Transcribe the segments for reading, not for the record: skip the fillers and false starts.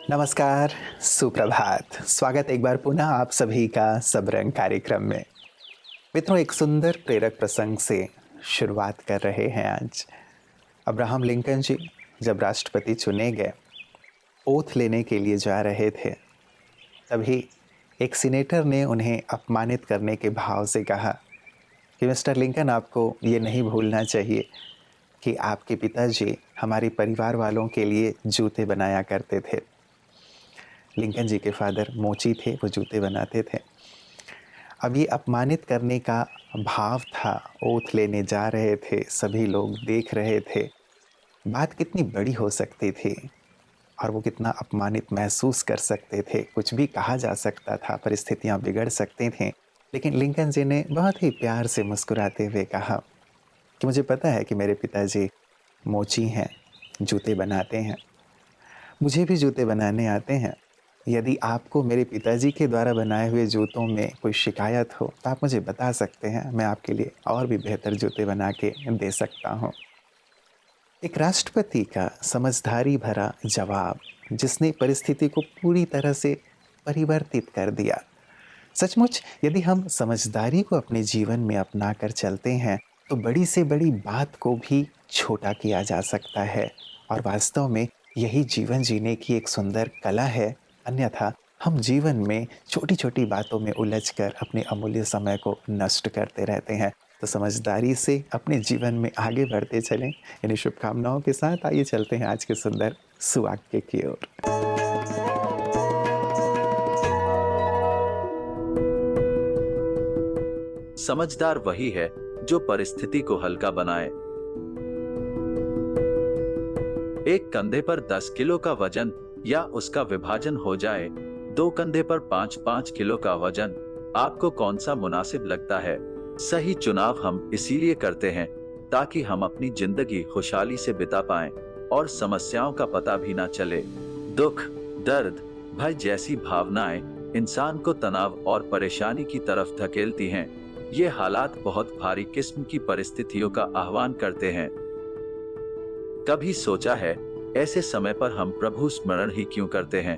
नमस्कार, सुप्रभात। स्वागत एक बार पुनः आप सभी का सब रंग कार्यक्रम में। मित्रों, एक सुंदर प्रेरक प्रसंग से शुरुआत कर रहे हैं आज। अब्राहम लिंकन जी जब राष्ट्रपति चुने गए, ओथ लेने के लिए जा रहे थे, तभी एक सीनेटर ने उन्हें अपमानित करने के भाव से कहा कि मिस्टर लिंकन, आपको ये नहीं भूलना चाहिए कि आपके पिताजी हमारे परिवार वालों के लिए जूते बनाया करते थे। लिंकन जी के फादर मोची थे, वो जूते बनाते थे। अब ये अपमानित करने का भाव था, ओथ लेने जा रहे थे, सभी लोग देख रहे थे। बात कितनी बड़ी हो सकती थी और वो कितना अपमानित महसूस कर सकते थे। कुछ भी कहा जा सकता था, परिस्थितियाँ बिगड़ सकती थीं। लेकिन लिंकन जी ने बहुत ही प्यार से मुस्कुराते हुए कहा कि मुझे पता है कि मेरे पिताजी मोची हैं, जूते बनाते हैं, मुझे भी जूते बनाने आते हैं। यदि आपको मेरे पिताजी के द्वारा बनाए हुए जूतों में कोई शिकायत हो तो आप मुझे बता सकते हैं, मैं आपके लिए और भी बेहतर जूते बना के दे सकता हूँ। एक राष्ट्रपति का समझदारी भरा जवाब, जिसने परिस्थिति को पूरी तरह से परिवर्तित कर दिया। सचमुच यदि हम समझदारी को अपने जीवन में अपना कर चलते हैं तो बड़ी से बड़ी बात को भी छोटा किया जा सकता है, और वास्तव में यही जीवन जीने की एक सुंदर कला है। अन्यथा हम जीवन में छोटी छोटी बातों में उलझकर अपने अमूल्य समय को नष्ट करते रहते हैं। तो समझदारी से अपने जीवन में आगे बढ़ते चलें। इन्हीं शुभकामनाओं के साथ आइए चलते हैं आज के सुंदर सुवाक्य की ओर। समझदार वही है जो परिस्थिति को हल्का बनाए। एक कंधे पर 10 किलो का वजन या उसका विभाजन हो जाए, 2 कंधे पर 5-5 किलो का वजन, आपको कौन सा मुनासिब लगता है? सही चुनाव हम इसीलिए करते हैं ताकि हम अपनी जिंदगी खुशहाली से बिता पाएं और समस्याओं का पता भी ना चले। दुख, दर्द, भय जैसी भावनाएं इंसान को तनाव और परेशानी की तरफ धकेलती हैं। ये हालात बहुत भारी किस्म की परिस्थितियों का आह्वान करते हैं। कभी सोचा है ऐसे समय पर हम प्रभु स्मरण ही क्यों करते हैं?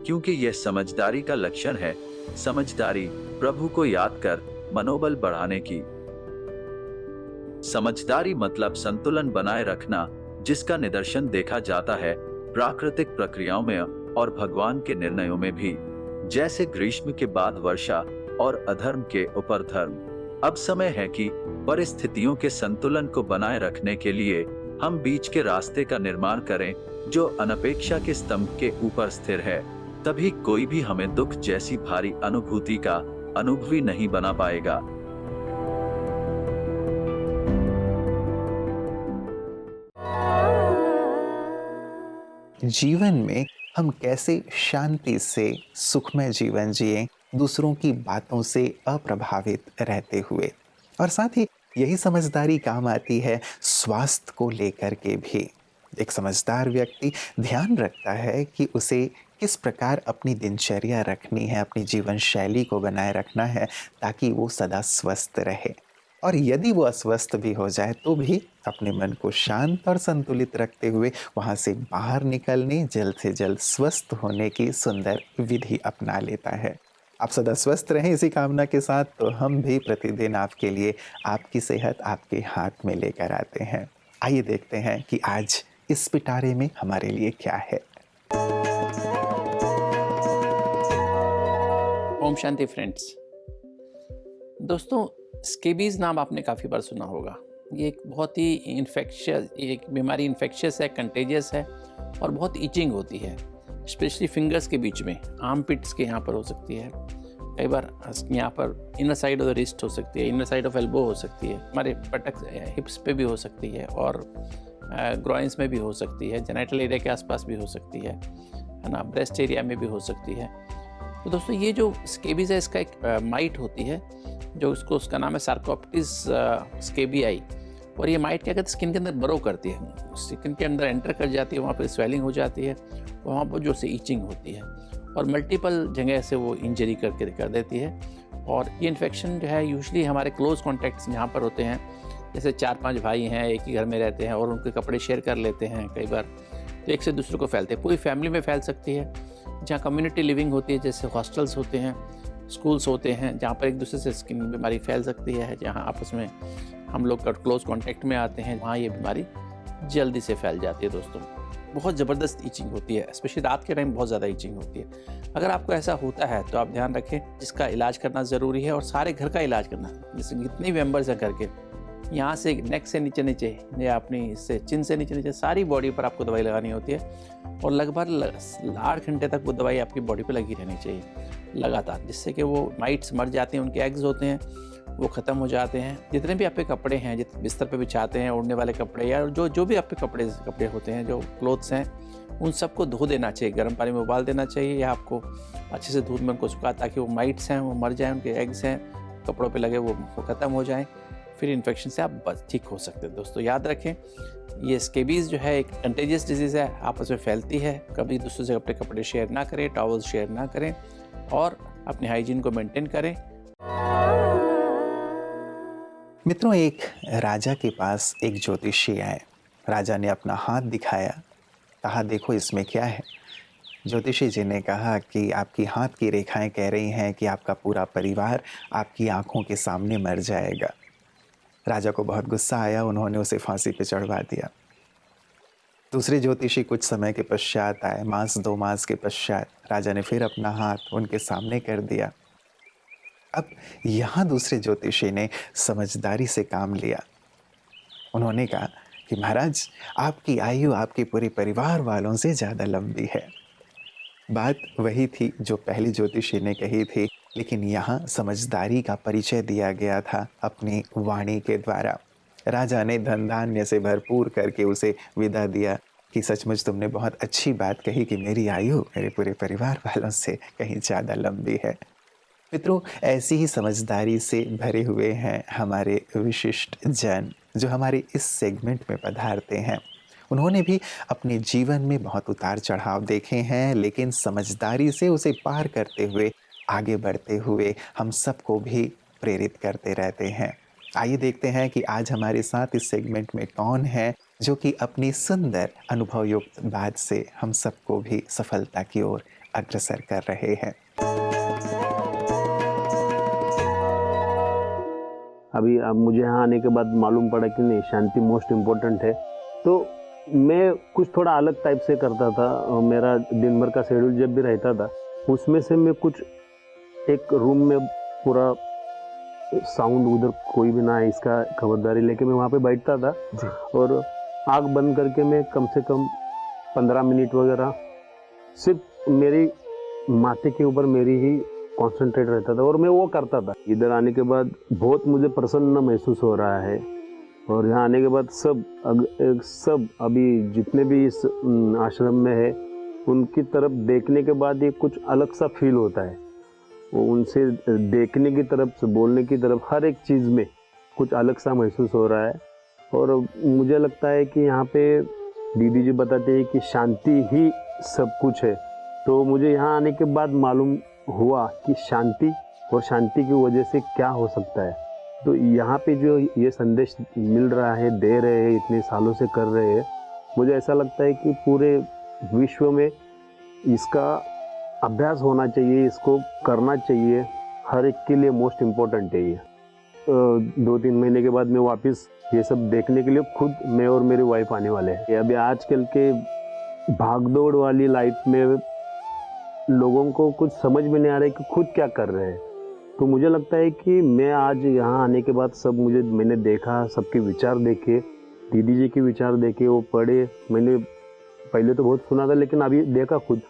क्योंकि यह समझदारी का लक्षण है। समझदारी प्रभु को याद कर मनोबल बढ़ाने की। समझदारी मतलब संतुलन बनाए रखना, जिसका निदर्शन देखा जाता है प्राकृतिक प्रक्रियाओं में और भगवान के निर्णयों में भी, जैसे ग्रीष्म के बाद वर्षा और अधर्म के ऊपर धर्म। अब समय है कि परिस्थितियों के संतुलन को बनाए रखने के लिए हम बीच के रास्ते का निर्माण करें, जो अनपेक्षा के स्तंभ के ऊपर स्थिर है। तभी कोई भी हमें दुख जैसी भारी अनुभूति का अनुभवी नहीं बना पाएगा। जीवन में हम कैसे शांति से सुखमय जीवन जिएं, दूसरों की बातों से अप्रभावित रहते हुए। और साथ ही यही समझदारी काम आती है स्वास्थ्य को लेकर के भी। एक समझदार व्यक्ति ध्यान रखता है कि उसे किस प्रकार अपनी दिनचर्या रखनी है, अपनी जीवन शैली को बनाए रखना है, ताकि वो सदा स्वस्थ रहे। और यदि वो अस्वस्थ भी हो जाए तो भी अपने मन को शांत और संतुलित रखते हुए वहाँ से बाहर निकलने, जल्द से जल्द स्वस्थ होने की सुंदर विधि अपना लेता है। आप सदा स्वस्थ रहें इसी कामना के साथ, तो हम भी प्रतिदिन आपके लिए आपकी सेहत आपके हाथ में लेकर आते हैं। आइए देखते हैं कि आज इस पिटारे में हमारे लिए क्या है। ओम शांति फ्रेंड्स। दोस्तों, स्केबीज़ नाम आपने काफ़ी बार सुना होगा। ये एक बहुत ही एक बीमारी इन्फेक्शियस है, कंटेजियस है और बहुत ईचिंग होती है, स्पेशली फिंगर्स के बीच में, आर्म पिट्स के यहाँ पर हो सकती है। कई बार यहाँ पर inner side of the wrist हो सकती है, इनर साइड ऑफ एल्बो हो सकती है, हमारे पटक हिप्स पे भी हो सकती है और ग्रॉइंस में भी हो सकती है, जेनिटल एरिया के आसपास भी हो सकती है ना, ब्रेस्ट एरिया में भी हो सकती है। तो दोस्तों, ये जो स्केबीज़ है, इसका एक माइट होती है जो उसका नाम है सार्कोप्टिस स्केबियाई। और ये माइट क्या करती है, स्किन के अंदर बरो करती है, स्किन के अंदर एंटर कर जाती है, वहाँ पर स्वेलिंग हो जाती है, वहाँ पर जो से ईचिंग होती है और मल्टीपल जगह से वो इंजरी करके कर देती है। और ये इन्फेक्शन जो है यूजुअली हमारे क्लोज कॉन्टैक्ट्स जहाँ पर होते हैं, जैसे 4-5 भाई हैं, एक ही घर में रहते हैं और उनके कपड़े शेयर कर लेते हैं कई बार, तो एक से दूसरे को फैलते हैं। पूरी फैमिली में फैल सकती है। जहाँ कम्युनिटी लिविंग होती है, जैसे हॉस्टल्स होते हैं, स्कूल्स होते हैं, जहाँ पर एक दूसरे से स्किन बीमारी फैल सकती है, जहाँ आपस में हम लोग क्लोज कॉन्टैक्ट में आते हैं, वहाँ ये बीमारी जल्दी से फैल जाती है दोस्तों। बहुत ज़बरदस्त ईचिंग होती है, स्पेशली रात के टाइम बहुत ज़्यादा ईचिंग होती है। अगर आपको ऐसा होता है तो आप ध्यान रखें, इसका इलाज करना ज़रूरी है और सारे घर का इलाज करना। जैसे जितने मेंबर्स हैं घर के, यहाँ से नेक से नीचे नीचे या अपनी इससे चिन से नीचे नीचे सारी बॉडी पर आपको दवाई लगानी होती है और लगभग 8 घंटे तक वो दवाई आपकी बॉडी पे लगी रहनी चाहिए लगातार, जिससे कि वो माइट्स मर जाते हैं, उनके एग्स होते हैं वो ख़त्म हो जाते हैं। जितने भी आपके कपड़े हैं, जितने बिस्तर पे बिछाते हैं, उड़ने वाले कपड़े या जो भी आपके कपड़े होते हैं, जो क्लोथ्स हैं, उन सबको धो देना चाहिए, गर्म पानी में उबाल देना चाहिए या आपको अच्छे से धूप में उनको सुखा, ताकि वो माइट्स हैं वो मर जाएँ, उनके एग्स हैं कपड़ों पे लगे वो ख़त्म हो जाएँ। फिर इन्फेक्शन से आप ठीक हो सकते हैं। दोस्तों याद रखें, ये स्केबीज़ जो है एक कंटेजियस डिजीज़ है, आपस में फैलती है। कभी दूसरों से अपने कपड़े शेयर ना करें, टॉवल शेयर ना करें और अपने हाइजीन को मेंटेन करें। मित्रों, एक राजा के पास एक ज्योतिषी आए। राजा ने अपना हाथ दिखाया, कहा देखो इसमें क्या है। ज्योतिषी जी ने कहा कि आपकी हाथ की रेखाएं कह रही हैं कि आपका पूरा परिवार आपकी आंखों के सामने मर जाएगा। राजा को बहुत गुस्सा आया, उन्होंने उसे फांसी पे चढ़वा दिया। दूसरे ज्योतिषी कुछ समय के पश्चात आए, 2 मास के पश्चात राजा ने फिर अपना हाथ उनके सामने कर दिया। अब यहाँ दूसरे ज्योतिषी ने समझदारी से काम लिया। उन्होंने कहा कि महाराज, आपकी आयु आपके पूरे परिवार वालों से ज़्यादा लंबी है। बात वही थी जो पहली ज्योतिषी ने कही थी, लेकिन यहाँ समझदारी का परिचय दिया गया था अपनी वाणी के द्वारा। राजा ने धन धान्य से भरपूर करके उसे विदा दिया कि सचमुच तुमने बहुत अच्छी बात कही कि मेरी आयु मेरे पूरे परिवार वालों से कहीं ज़्यादा लंबी है। मित्रों, ऐसी ही समझदारी से भरे हुए हैं हमारे विशिष्ट जन जो हमारे इस सेगमेंट में पधारते हैं। उन्होंने भी अपने जीवन में बहुत उतार चढ़ाव देखे हैं, लेकिन समझदारी से उसे पार करते हुए, आगे बढ़ते हुए हम सबको भी प्रेरित करते रहते हैं। आइए देखते हैं कि आज हमारे साथ इस सेगमेंट में कौन है जो कि अपनी सुंदर अनुभवयुक्त बात से हम सबको भी सफलता की ओर अग्रसर कर रहे हैं। अभी अब मुझे यहाँ आने के बाद मालूम पड़ा कि नहीं, शांति मोस्ट इम्पोर्टेंट है। तो मैं कुछ थोड़ा अलग टाइप से करता था। मेरा दिन भर का शेड्यूल जब भी रहता था, उसमें से मैं कुछ एक रूम में पूरा साउंड, उधर कोई भी ना है इसका खबरदारी लेके मैं वहाँ पे बैठता था जी। और आँख बंद करके मैं कम से कम 15 मिनट वगैरह सिर्फ मेरी माथे के ऊपर मेरी ही कॉन्सेंट्रेट रहता था और मैं वो करता था। इधर आने के बाद बहुत मुझे प्रसन्न महसूस हो रहा है और यहाँ आने के बाद सब अभी जितने भी इस आश्रम में है उनकी तरफ देखने के बाद ये कुछ अलग सा फील होता है। वो उनसे देखने की तरफ से बोलने की तरफ हर एक चीज़ में कुछ अलग सा महसूस हो रहा है। और मुझे लगता है कि यहाँ पे दीदी जी बताते हैं कि शांति ही सब कुछ है। तो मुझे यहाँ आने के बाद मालूम हुआ कि शांति और शांति की वजह से क्या हो सकता है। तो यहाँ पे जो ये संदेश मिल रहा है, दे रहे हैं, इतने सालों से कर रहे हैं, मुझे ऐसा लगता है कि पूरे विश्व में इसका अभ्यास होना चाहिए, इसको करना चाहिए। हर एक के लिए मोस्ट इम्पोर्टेंट है ये। 2-3 महीने के बाद मैं वापस ये सब देखने के लिए खुद मैं और मेरी वाइफ आने वाले हैं। अभी आजकल के भागदौड़ वाली लाइफ में लोगों को कुछ समझ में नहीं आ रहा है कि खुद क्या कर रहे हैं। तो मुझे लगता है कि मैं आज यहाँ आने के बाद मैंने देखा, सबके विचार देखे, दीदी जी के विचार देखे, वो पढ़े। मैंने पहले तो बहुत सुना था लेकिन अभी देखा खुद।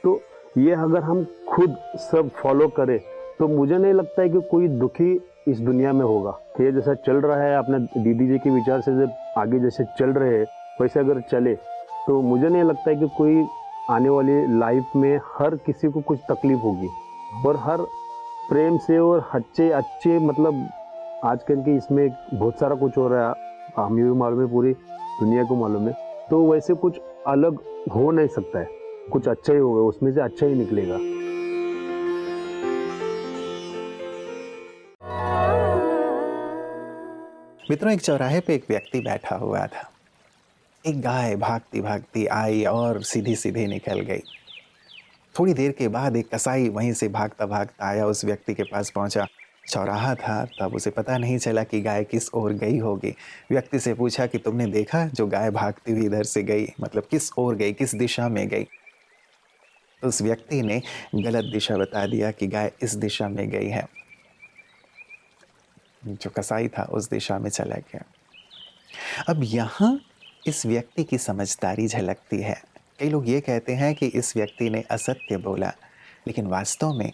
तो ये अगर हम खुद सब फॉलो करें तो मुझे नहीं लगता है कि कोई दुखी इस दुनिया में होगा। ये जैसा चल रहा है, अपने दीदी जी के विचार से जब आगे जैसे चल रहे हैं वैसे अगर चले तो मुझे नहीं लगता है कि कोई आने वाली लाइफ में हर किसी को कुछ तकलीफ होगी। और हर प्रेम से और अच्छे मतलब आजकल के इसमें बहुत सारा कुछ हो रहा है, हमें भी मालूम है, पूरी दुनिया को मालूम है। तो वैसे कुछ अलग हो नहीं सकता है, कुछ अच्छा ही होगा, उसमें से अच्छा ही निकलेगा। मित्रों, एक चौराहे पे एक व्यक्ति बैठा हुआ था। एक गाय भागती भागती आई और सीधी सीधे निकल गई। थोड़ी देर के बाद एक कसाई वहीं से भागता भागता आया, उस व्यक्ति के पास पहुंचा। चौराहा था, तब उसे पता नहीं चला कि गाय किस ओर गई होगी। व्यक्ति से पूछा कि तुमने देखा जो गाय भागती हुई इधर से गई, मतलब किस ओर गई, किस दिशा में गई? तो उस व्यक्ति ने गलत दिशा बता दिया कि गाय इस दिशा में गई है। जो कसाई था उस दिशा में चला गया। अब यहाँ इस व्यक्ति की समझदारी झलकती है। कई लोग ये कहते हैं कि इस व्यक्ति ने असत्य बोला, लेकिन वास्तव में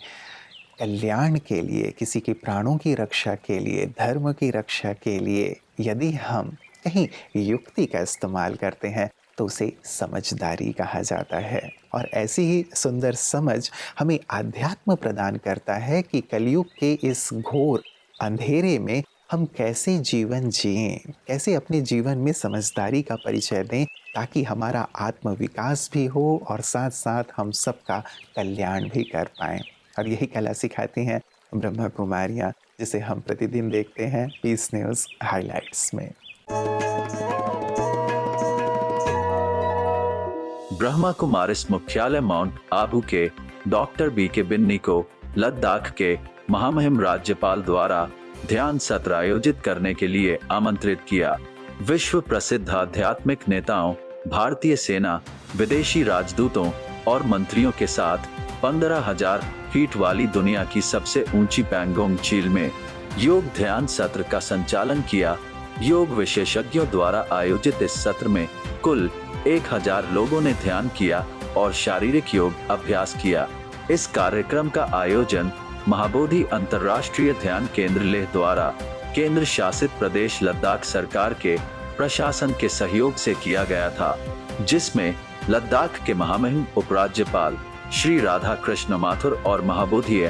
कल्याण के लिए, किसी के प्राणों की रक्षा के लिए, धर्म की रक्षा के लिए यदि हम कहीं युक्ति का इस्तेमाल करते हैं तो उसे समझदारी कहा जाता है। और ऐसी ही सुंदर समझ हमें आध्यात्म प्रदान करता है कि कलयुग के इस घोर अंधेरे में हम कैसे जीवन जिएं, कैसे अपने जीवन में समझदारी का परिचय दें, ताकि हमारा आत्म विकास भी हो और साथ साथ हम सबका कल्याण भी कर पाएं। और यही कला सिखाती हैं ब्रह्मा कुमारियाँ, जिसे हम प्रतिदिन देखते हैं पीस न्यूज़ हाइलाइट्स में। ब्रह्मा कुमारिस मुख्यालय माउंट आबू के डॉक्टर BK बिन्नी को लद्दाख के महामहिम राज्यपाल द्वारा ध्यान सत्र आयोजित करने के लिए आमंत्रित किया। विश्व प्रसिद्ध आध्यात्मिक नेताओं, भारतीय सेना, विदेशी राजदूतों और मंत्रियों के साथ 15,000 फीट वाली दुनिया की सबसे ऊंची पैंगोंग झील में योग ध्यान सत्र का संचालन किया। योग विशेषज्ञों द्वारा आयोजित इस सत्र में कुल 1,000 लोगों ने ध्यान किया और शारीरिक योग अभ्यास किया। इस कार्यक्रम का आयोजन महाबोधि अंतर्राष्ट्रीय ध्यान केंद्र लेह द्वारा केंद्र शासित प्रदेश लद्दाख सरकार के प्रशासन के सहयोग से किया गया था, जिसमें लद्दाख के महामहिम उपराज्यपाल श्री राधा कृष्ण माथुर और महाबोधि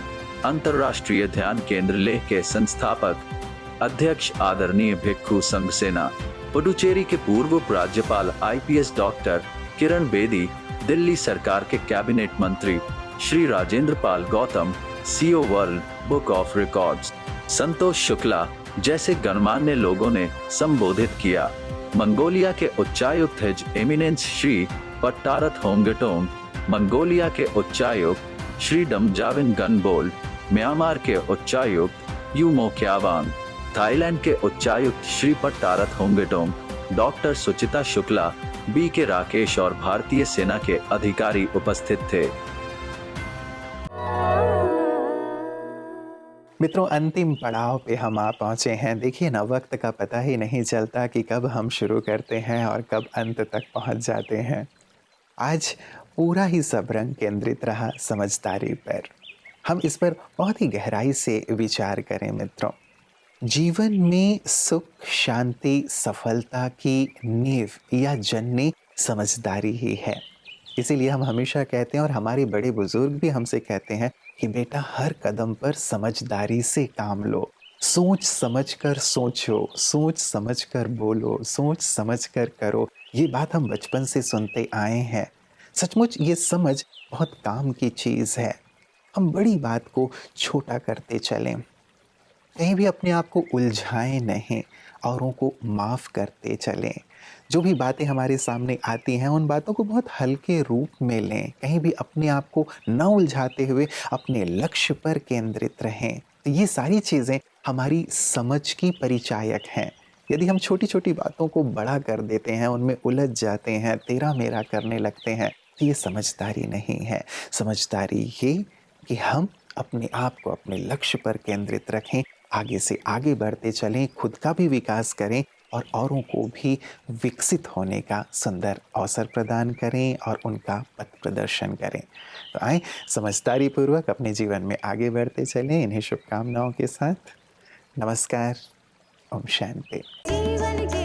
अंतर्राष्ट्रीय ध्यान केंद्र लेह के संस्थापक अध्यक्ष आदरणीय भिक्खू संघसेना, पुडुचेरी के पूर्व उपराज्यपाल IPS डॉक्टर किरण बेदी, दिल्ली सरकार के कैबिनेट मंत्री Shri Rajendra Pal Gautam, CEO world book of records Santosh Shukla जैसे गणमान्य लोगों ने संबोधित किया। मंगोलिया के उच्चायुक्त his eminence Shri Pattarat Hongtong, Mongolia के उच्चायुक्त श्री डमजाविन गनबोल, म्यांमार के उच्चायुक्त यूमो क्यावांग, थाईलैंड के उच्चायुक्त श्री पट्टारथ होंगटोंग, डॉक्टर सुचिता शुक्ला, BK राकेश और भारतीय सेना के अधिकारी उपस्थित थे। मित्रों, अंतिम पड़ाव पे हम आ पहुँचे हैं। देखिए ना, वक्त का पता ही नहीं चलता कि कब हम शुरू करते हैं और कब अंत तक पहुँच जाते हैं। आज पूरा ही सबरंग केंद्रित रहा समझदारी पर। हम इस पर बहुत ही गहराई से विचार करें मित्रों। जीवन में सुख, शांति, सफलता की नींव या जननी समझदारी ही है। इसीलिए हम हमेशा कहते हैं और हमारे बड़े बुजुर्ग भी हमसे कहते हैं कि बेटा हर कदम पर समझदारी से काम लो, सोच समझ कर सोचो, सोच समझ कर बोलो, सोच समझ कर करो। ये बात हम बचपन से सुनते आए हैं। सचमुच ये समझ बहुत काम की चीज़ है। हम बड़ी बात को छोटा करते चलें, कहीं भी अपने आप को उलझाएं नहीं, औरों को माफ़ करते चलें। जो भी बातें हमारे सामने आती हैं उन बातों को बहुत हल्के रूप में लें, कहीं भी अपने आप को न उलझाते हुए अपने लक्ष्य पर केंद्रित रहें। तो ये सारी चीज़ें हमारी समझ की परिचायक हैं। यदि हम छोटी छोटी बातों को बड़ा कर देते हैं, उनमें उलझ जाते हैं, तेरा मेरा करने लगते हैं, तो ये समझदारी नहीं है। समझदारी ये कि हम अपने आप को अपने लक्ष्य पर केंद्रित रखें, आगे से आगे बढ़ते चलें, खुद का भी विकास करें और औरों को भी विकसित होने का सुंदर अवसर प्रदान करें और उनका पथ प्रदर्शन करें। तो आए समझदारी पूर्वक अपने जीवन में आगे बढ़ते चलें। इन्हीं शुभकामनाओं के साथ नमस्कार, ओम शांति। जीवन के